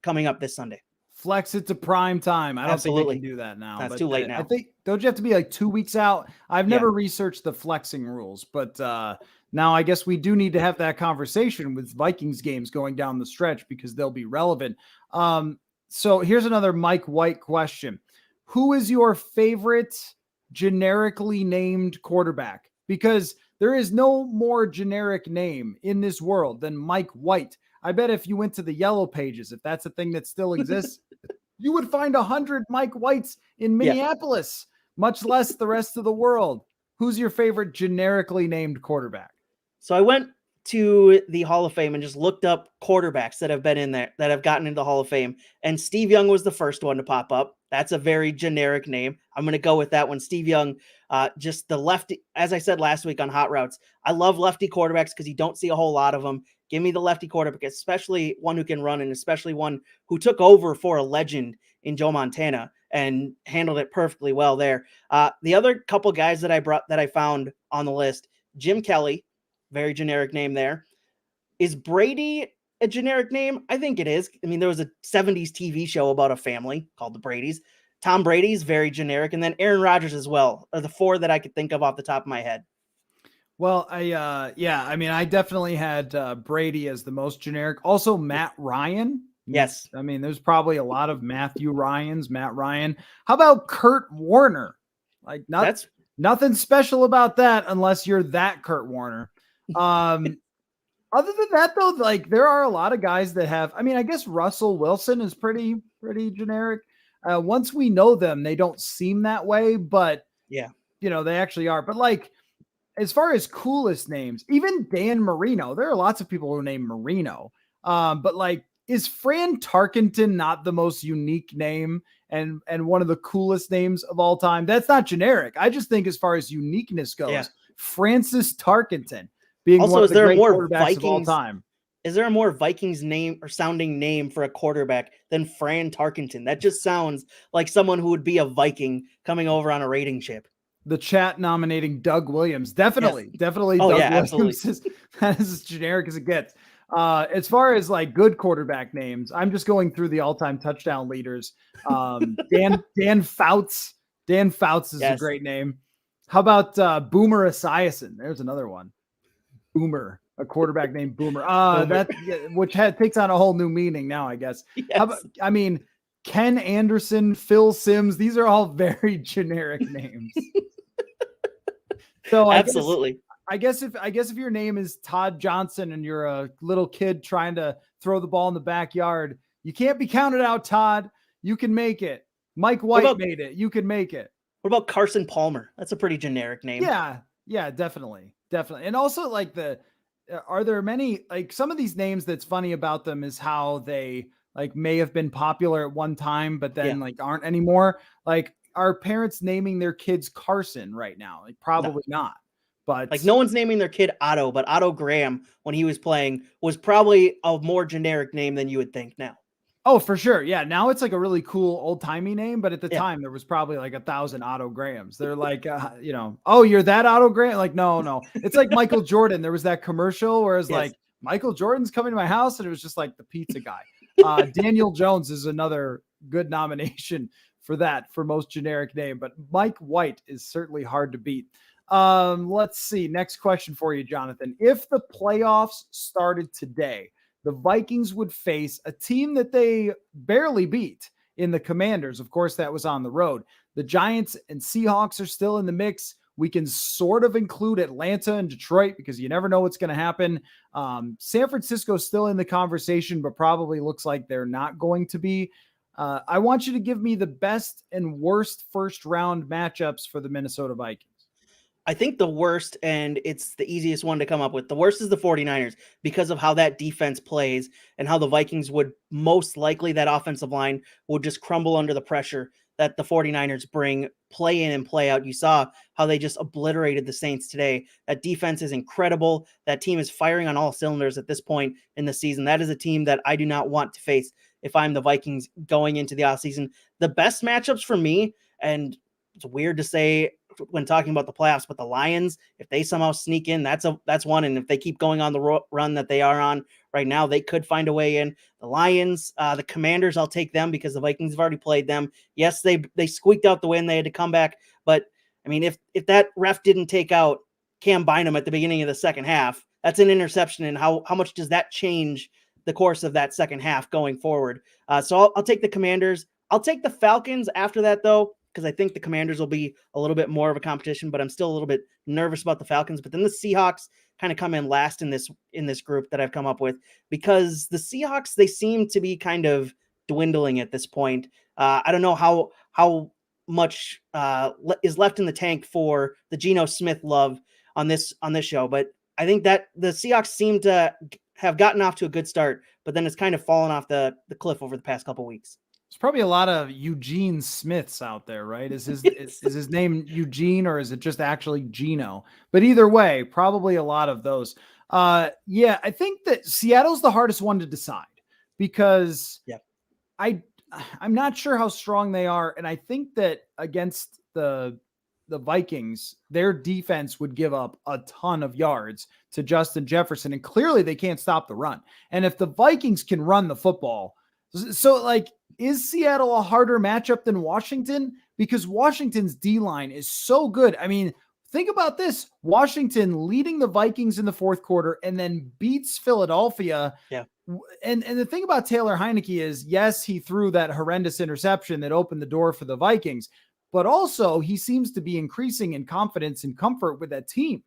coming up this Sunday. Flex it to prime time. I don't think they can do that now. That's too late now. I think, don't you have to be like 2 weeks out? I've never researched the flexing rules, but now I guess we do need to have that conversation with Vikings games going down the stretch, because they'll be relevant. So here's another Mike White question. Who is your favorite generically named quarterback? Because there is no more generic name in this world than Mike White. I bet if you went to the yellow pages, if that's a thing that still exists, you would find 100 Mike Whites in Minneapolis, much less the rest of the world. Who's your favorite generically named quarterback? So I went to the Hall of Fame and just looked up quarterbacks that have been in there, that have gotten into the Hall of Fame. And Steve Young was the first one to pop up. That's a very generic name. I'm going to go with that one. Steve Young, just the lefty, as I said last week on Hot Routes, I love lefty quarterbacks because you don't see a whole lot of them. Give me the lefty quarterback, especially one who can run, and especially one who took over for a legend in Joe Montana and handled it perfectly well there. The other couple guys that I found on the list, Jim Kelly, very generic name there. Is Brady a generic name? I think it is. I mean, there was a 70s TV show about a family called the Bradys. Tom Brady's very generic. And then Aaron Rodgers as well are the 4 that I could think of off the top of my head. Well, I definitely had Brady as the most generic. Also, Matt Ryan Yes. I mean, there's probably a lot of Matt Ryan. How about Kurt Warner? Like nothing special about that unless you're that Kurt Warner. Other than that, though, like there are a lot of guys that have. I mean, I guess Russell Wilson is pretty generic. Once we know them, they don't seem that way, but yeah, they actually are. But like, as far as coolest names, even Dan Marino, there are lots of people who name Marino. But like, is Fran Tarkenton not the most unique name and one of the coolest names of all time? That's not generic. I just think as far as uniqueness goes, Francis Tarkenton being also, one of is the there great more quarterbacks Vikings of all time. Is there a more Vikings name or sounding name for a quarterback than Fran Tarkenton? That just sounds like someone who would be a Viking coming over on a raiding ship. The chat nominating Doug Williams. Definitely. Oh, Doug yeah, Williams absolutely. is as generic as it gets. As far as like good quarterback names, I'm just going through the all-time touchdown leaders. Dan Fouts. Dan Fouts is a great name. How about Boomer Esiason? There's another one. Boomer, a quarterback named Boomer. Which takes on a whole new meaning now, I guess. Yes. How about, I mean, Ken Anderson, Phil Simms. These are all very generic names. So absolutely. I guess if your name is Todd Johnson and you're a little kid trying to throw the ball in the backyard, you can't be counted out, Todd. You can make it. Mike White made it. You can make it. What about Carson Palmer? That's a pretty generic name. Yeah, definitely. And also like are there many, like some of these names that's funny about them is how they like may have been popular at one time, but then like aren't anymore. Like, are parents naming their kids Carson right now? Like probably not. But like no one's naming their kid Otto, but Otto Graham when he was playing was probably a more generic name than you would think now. Oh, for sure. Yeah. Now it's like a really cool old timey name, but at the time there was probably like 1,000 Otto Grahams. They're like, oh, you're that Otto Graham? Like, no. It's like Michael Jordan. There was that commercial where it's like Michael Jordan's coming to my house, and it was just like the pizza guy. Daniel Jones is another good nomination for that for most generic name, but Mike White is certainly hard to beat. Let's see. Next question for you, Jonathan. If the playoffs started today, the Vikings would face a team that they barely beat in the Commanders. Of course, that was on the road. The Giants and Seahawks are still in the mix. We can sort of include Atlanta and Detroit because you never know what's going to happen. San Francisco is still in the conversation, but probably looks like they're not going to be. I want you to give me the best and worst first round matchups for the Minnesota Vikings. I think the worst, and it's the easiest one to come up with, the worst is the 49ers because of how that defense plays and how the Vikings would most likely, that offensive line would just crumble under the pressure that the 49ers bring play in and play out. You saw how they just obliterated the Saints today. That defense is incredible. That team is firing on all cylinders at this point in the season. That is a team that I do not want to face if I'm the Vikings going into the offseason. The best matchups for me, and it's weird to say when talking about the playoffs, but the Lions, if they somehow sneak in, that's one. And if they keep going on the run that they are on right now, they could find a way in. The Lions, the Commanders, I'll take them because the Vikings have already played them. Yes, they squeaked out the win. They had to come back. But I mean, if that ref didn't take out Cam Bynum at the beginning of the second half, that's an interception. And how much does that change the course of that second half going forward? So I'll take the Commanders. I'll take the Falcons after that, though, because I think the Commanders will be a little bit more of a competition, but I'm still a little bit nervous about the Falcons. But then the Seahawks kind of come in last in this group that I've come up with, because the Seahawks, they seem to be kind of dwindling at this point. I don't know how much is left in the tank for the Geno Smith love on this show, but I think that the Seahawks seem to have gotten off to a good start, but then it's kind of fallen off the cliff over the past couple of weeks. There's probably a lot of Eugene Smiths out there, right? Is his name Eugene, or is it just actually Geno? But either way, probably a lot of those. I think that Seattle's the hardest one to decide because I'm not sure how strong they are. And I think that against the Vikings, their defense would give up a ton of yards to Justin Jefferson. And clearly they can't stop the run. And if the Vikings can run the football, so like, is Seattle a harder matchup than Washington? Because Washington's D-line is so good. I mean, think about this. Washington leading the Vikings in the fourth quarter and then beats Philadelphia And the thing about Taylor Heineke is, yes, he threw that horrendous interception that opened the door for the Vikings, but also he seems to be increasing in confidence and comfort with that team.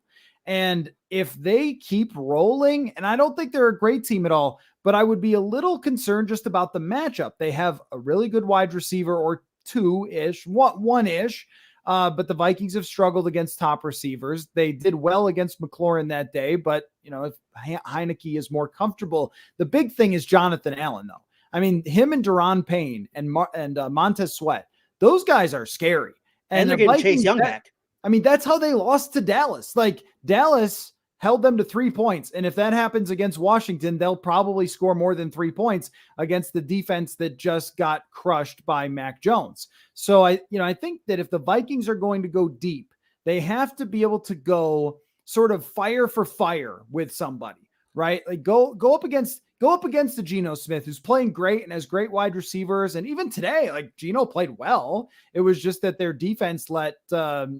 And if they keep rolling, and I don't think they're a great team at all, but I would be a little concerned just about the matchup. They have a really good wide receiver, or two-ish, one-ish. But the Vikings have struggled against top receivers. They did well against McLaurin that day, but if Heineke is more comfortable, the big thing is Jonathan Allen, though. I mean, him and Deron Payne and Montez Sweat, those guys are scary. And they're getting Chase Young back. I mean, that's how they lost to Dallas. Like, Dallas held them to 3 points. And if that happens against Washington, they'll probably score more than 3 points against the defense that just got crushed by Mac Jones. So I think that if the Vikings are going to go deep, they have to be able to go sort of fire for fire with somebody, right? Like go up against the Geno Smith, who's playing great and has great wide receivers. And even today, like, Geno played well. It was just that their defense let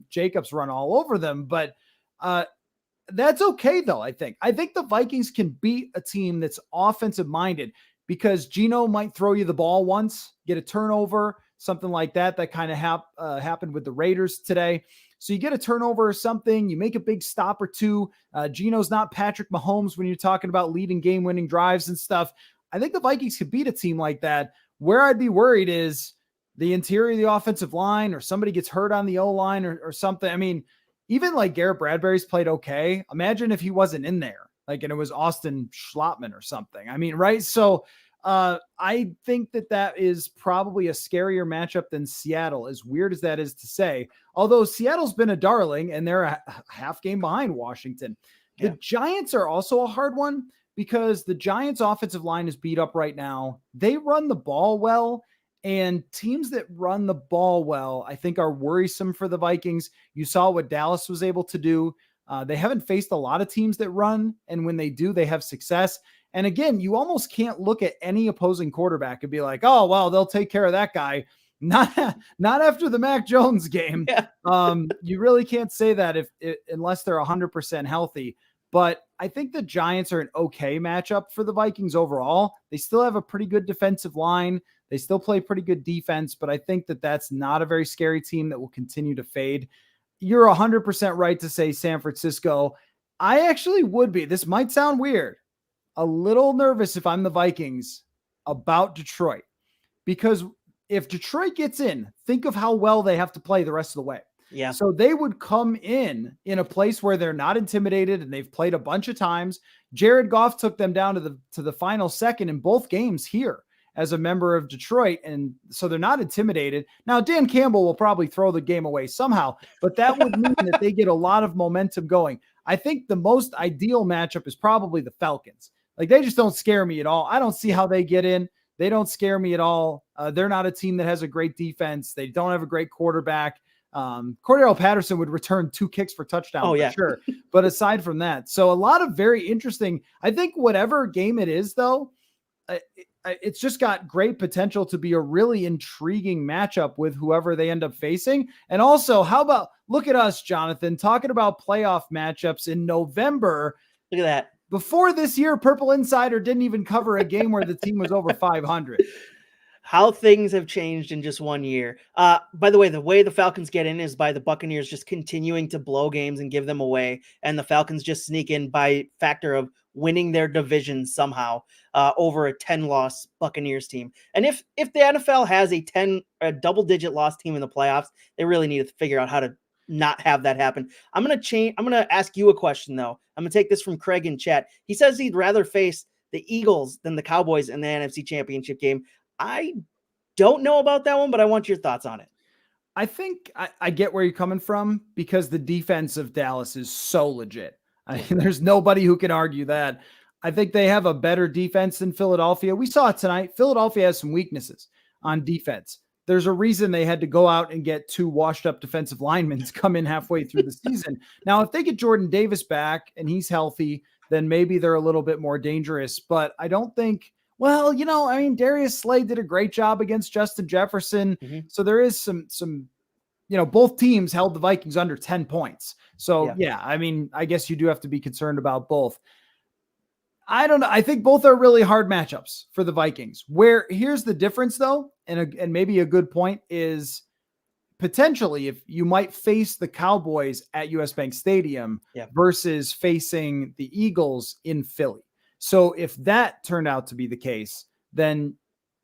Jacobs run all over them. But that's okay, though. I think the Vikings can beat a team that's offensive minded, because Geno might throw you the ball once, get a turnover, something like that. That kind of happened with the Raiders today. So you get a turnover or something, you make a big stop or two. Geno's not Patrick Mahomes when you're talking about leading game-winning drives and stuff. I think the Vikings could beat a team like that. Where I'd be worried is the interior of the offensive line, or somebody gets hurt on the O-line or something. I mean, even like Garrett Bradbury's played okay. Imagine if he wasn't in there, and it was Austin Schlottman or something. I mean, right? So I think that is probably a scarier matchup than Seattle, as weird as that is to say. Although Seattle's been a darling and they're a half game behind Washington. The Giants are also a hard one, because the Giants' offensive line is beat up right now. They run the ball well, and teams that run the ball well, I think, are worrisome for the Vikings. You saw what Dallas was able to do. They haven't faced a lot of teams that run, and when they do, they have success. And again, you almost can't look at any opposing quarterback and be like, oh, well, they'll take care of that guy. Not after the Mac Jones game. Yeah. You really can't say that unless they're 100% healthy. But I think the Giants are an okay matchup for the Vikings overall. They still have a pretty good defensive line. They still play pretty good defense, but I think that's not a very scary team that will continue to fade. You're 100% right to say San Francisco. I actually would be. This might sound weird. A little nervous if I'm the Vikings about Detroit, because if Detroit gets in, think of how well they have to play the rest of the way. Yeah. So they would come in a place where they're not intimidated, and they've played a bunch of times. Jared Goff took them down to the final second in both games here as a member of Detroit. And so they're not intimidated. Now, Dan Campbell will probably throw the game away somehow, but that would mean that they get a lot of momentum going. I think the most ideal matchup is probably the Falcons. Like, they just don't scare me at all. I don't see how they get in. They don't scare me at all. They're not a team that has a great defense. They don't have a great quarterback. Cordell Patterson would return 2 kicks for touchdown for sure. But aside from that, so a lot of very interesting, I think whatever game it is, though, it's just got great potential to be a really intriguing matchup with whoever they end up facing. And also, how about, look at us, Jonathan, talking about playoff matchups in November. Look at that. Before this year, Purple Insider didn't even cover a game where the team was over 500. How things have changed in just 1 year. By the way the Falcons get in is by the Buccaneers just continuing to blow games and give them away, and the Falcons just sneak in by factor of winning their division somehow over a 10-loss Buccaneers team. And if the NFL has a double-digit loss team in the playoffs, they really need to figure out how to not have that happen. I'm going to ask you a question, though. I'm going to take this from Craig in chat. He says he'd rather face the Eagles than the Cowboys in the NFC Championship game. I don't know about that one, but I want your thoughts on it. I think I get where you're coming from, because the defense of Dallas is so legit. There's nobody who can argue that. I think they have a better defense than Philadelphia. We saw it tonight. Philadelphia has some weaknesses on defense. There's a reason they had to go out and get 2 washed up defensive linemen to come in halfway through the season. Now, if they get Jordan Davis back and he's healthy, then maybe they're a little bit more dangerous. But I don't think, well, Darius Slay did a great job against Justin Jefferson. Mm-hmm. So there is some, both teams held the Vikings under 10 points. So yeah, I guess you do have to be concerned about both. I don't know. I think both are really hard matchups for the Vikings. Where here's the difference, though, and maybe a good point is potentially if you might face the Cowboys at US Bank Stadium versus facing the Eagles in Philly. So if that turned out to be the case, then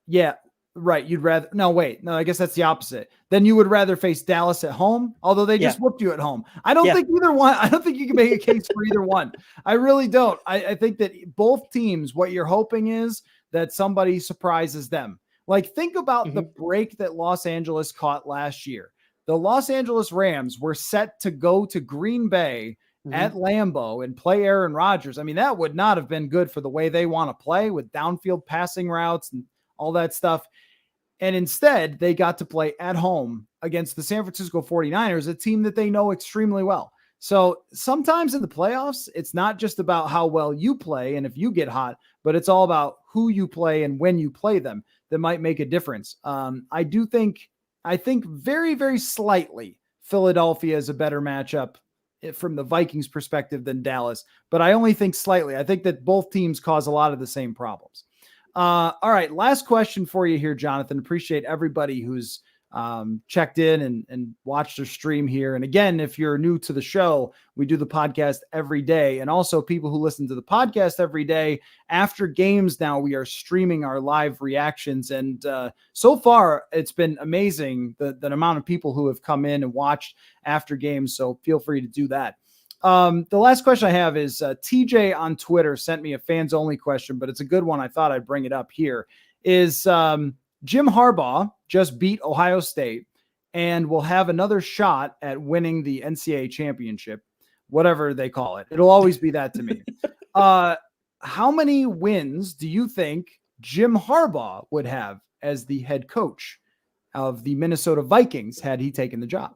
yeah, right. You'd rather, no, wait, no, I guess that's the opposite. Then you would rather face Dallas at home, although they just whooped you at home. I don't think either one, I don't think you can make a case for either one. I really don't. I think that both teams, what you're hoping is that somebody surprises them. Like, think about the break that Los Angeles caught last year. The Los Angeles Rams were set to go to Green Bay at Lambeau and play Aaron Rodgers. I mean, that would not have been good for the way they want to play with downfield passing routes and all that stuff. And instead, they got to play at home against the San Francisco 49ers, a team that they know extremely well. So sometimes in the playoffs, it's not just about how well you play and if you get hot, but it's all about who you play and when you play them that might make a difference. I think very, very slightly Philadelphia is a better matchup from the Vikings perspective than Dallas, but I only think slightly. I think that both teams cause a lot of the same problems. All right. Last question for you here, Jonathan. Appreciate everybody who's checked in and watched our stream here. And again, if you're new to the show, we do the podcast every day. And also people who listen to the podcast every day after games. Now we are streaming our live reactions. And so far it's been amazing. The amount of people who have come in and watched after games. So feel free to do that. The last question I have is TJ on Twitter sent me a fans only question, but it's a good one. I thought I'd bring it up here. Is Jim Harbaugh just beat Ohio State and will have another shot at winning the NCAA championship, whatever they call it. It'll always be that to me. How many wins do you think Jim Harbaugh would have as the head coach of the Minnesota Vikings had he taken the job?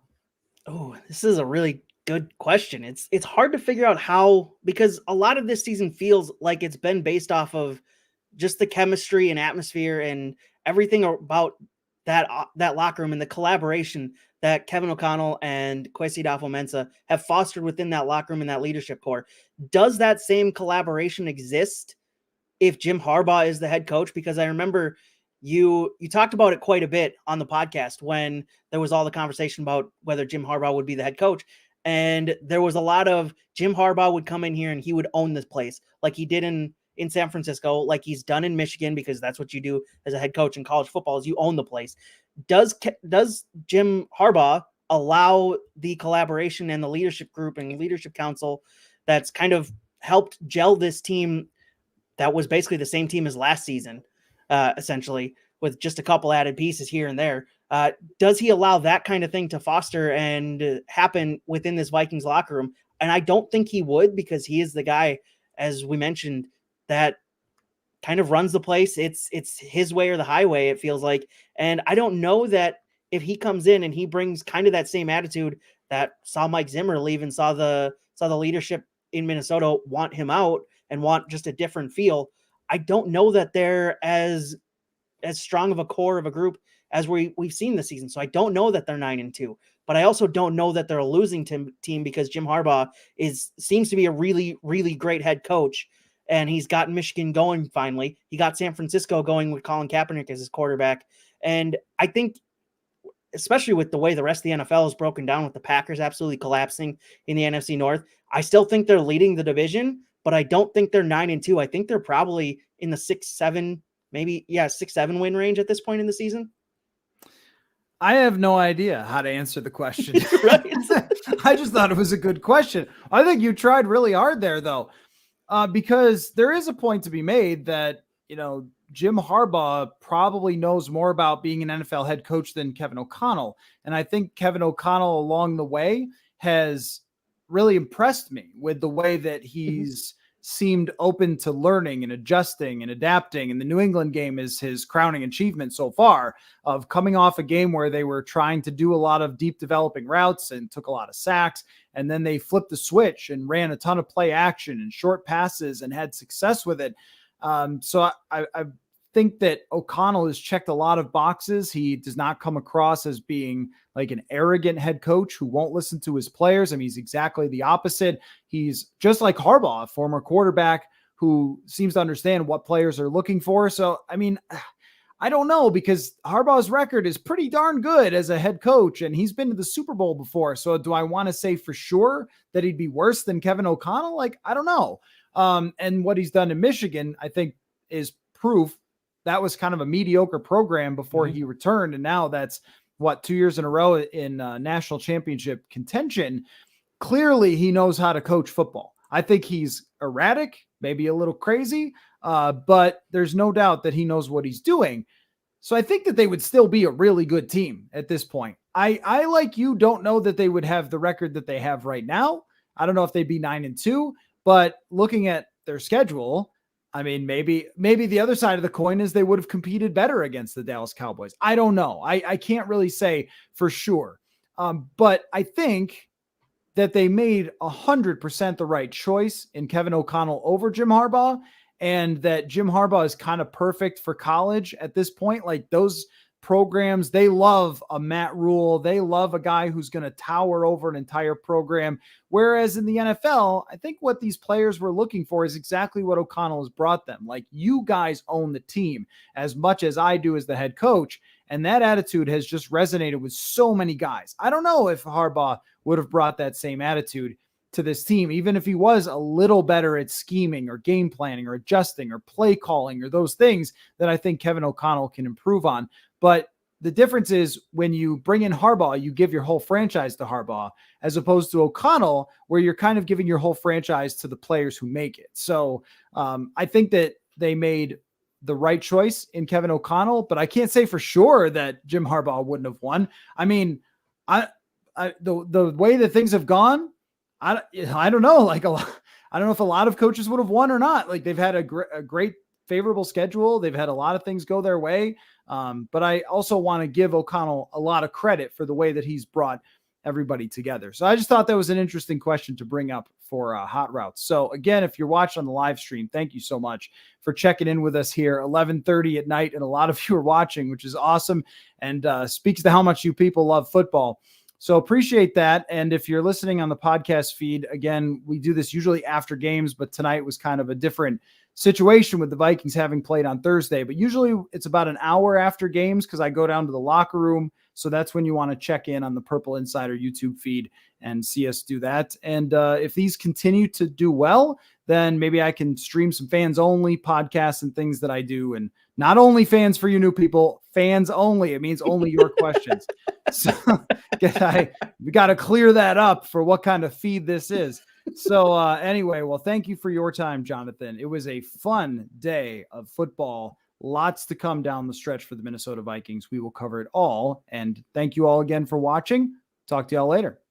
Oh, this is a really good question. It's hard to figure out how, because a lot of this season feels like it's been based off of just the chemistry and atmosphere and everything about that locker room and the collaboration that Kevin O'Connell and Kwesi Adofo-Mensah have fostered within that locker room and that leadership core. Does that same collaboration exist if Jim Harbaugh is the head coach? Because I remember you talked about it quite a bit on the podcast when there was all the conversation about whether Jim Harbaugh would be the head coach. And there was a lot of Jim Harbaugh would come in here and he would own this place like he did in San Francisco, like he's done in Michigan, because that's what you do as a head coach in college football is you own the place. Does Jim Harbaugh allow the collaboration and the leadership group and leadership council that's kind of helped gel this team that was basically the same team as last season, essentially, with just a couple added pieces here and there? Does he allow that kind of thing to foster and happen within this Vikings locker room? And I don't think he would, because he is the guy, as we mentioned, that kind of runs the place. It's his way or the highway, it feels like. And I don't know that if he comes in and he brings kind of that same attitude that saw Mike Zimmer leave and saw the leadership in Minnesota want him out and want just a different feel, I don't know that they're as strong of a core of a group as we've seen this season. So I don't know that they're 9-2, but I also don't know that they're a losing team because Jim Harbaugh seems to be a really, really great head coach. And he's gotten Michigan going finally. He got San Francisco going with Colin Kaepernick as his quarterback. And I think, especially with the way the rest of the NFL is broken down with the Packers absolutely collapsing in the NFC North, I still think they're leading the division, but I don't think they're 9-2. I think they're probably in the 6-7, maybe, 6-7 win range at this point in the season. I have no idea how to answer the question. Right? I just thought it was a good question. I think you tried really hard there, though. Because there is a point to be made that, Jim Harbaugh probably knows more about being an NFL head coach than Kevin O'Connell. And I think Kevin O'Connell along the way has really impressed me with the way that he's seemed open to learning and adjusting and adapting. And the New England game is his crowning achievement so far, of coming off a game where they were trying to do a lot of deep developing routes and took a lot of sacks. And then they flipped the switch and ran a ton of play action and short passes and had success with it. So I think that O'Connell has checked a lot of boxes. He does not come across as being like an arrogant head coach who won't listen to his players. I mean, he's exactly the opposite. He's just like Harbaugh, a former quarterback who seems to understand what players are looking for. So, I mean, I don't know, because Harbaugh's record is pretty darn good as a head coach, and he's been to the Super Bowl before. So do I want to say for sure that he'd be worse than Kevin O'Connell? Like, I don't know. And what he's done in Michigan, I think, is proof that was kind of a mediocre program before he returned. And now that's 2 years in a row in national championship contention. Clearly he knows how to coach football. I think he's erratic, maybe a little crazy, but there's no doubt that he knows what he's doing. So I think that they would still be a really good team at this point. I like you, don't know that they would have the record that they have right now. I don't know if they'd be 9-2, but looking at their schedule, I mean, maybe the other side of the coin is they would have competed better against the Dallas Cowboys. I don't know. I can't really say for sure. But I think that they made 100% the right choice in Kevin O'Connell over Jim Harbaugh, and that Jim Harbaugh is kind of perfect for college at this point. Like, those programs, they love a Matt Rule. They love a guy who's going to tower over an entire program. Whereas in the NFL, I think what these players were looking for is exactly what O'Connell has brought them. Like, you guys own the team as much as I do as the head coach. And that attitude has just resonated with so many guys. I don't know if Harbaugh would have brought that same attitude to this team, even if he was a little better at scheming or game planning or adjusting or play calling or those things that I think Kevin O'Connell can improve on. But the difference is, when you bring in Harbaugh, you give your whole franchise to Harbaugh, as opposed to O'Connell, where you're kind of giving your whole franchise to the players who make it. So I think that they made the right choice in Kevin O'Connell, but I can't say for sure that Jim Harbaugh wouldn't have won. I mean, the way that things have gone, I don't know. Like, I don't know if a lot of coaches would have won or not. Like, they've had a great favorable schedule. They've had a lot of things go their way. But I also want to give O'Connell a lot of credit for the way that he's brought everybody together. So I just thought that was an interesting question to bring up for Hot Routes. So again, if you're watching on the live stream, thank you so much for checking in with us here, 11:30 at night. And a lot of you are watching, which is awesome, and speaks to how much you people love football. So appreciate that. And if you're listening on the podcast feed, again, we do this usually after games, but tonight was kind of a different situation with the Vikings having played on Thursday. But usually it's about an hour after games, because I go down to the locker room. So that's when you want to check in on the Purple Insider YouTube feed and see us do that. And if these continue to do well, then maybe I can stream some fans only podcasts and things that I do. And not only fans for you new people, fans only. It means only your questions. So we got to clear that up for what kind of feed this is. So anyway, well, thank you for your time, Jonathan. It was a fun day of football. Lots to come down the stretch for the Minnesota Vikings. We will cover it all. And thank you all again for watching. Talk to y'all later.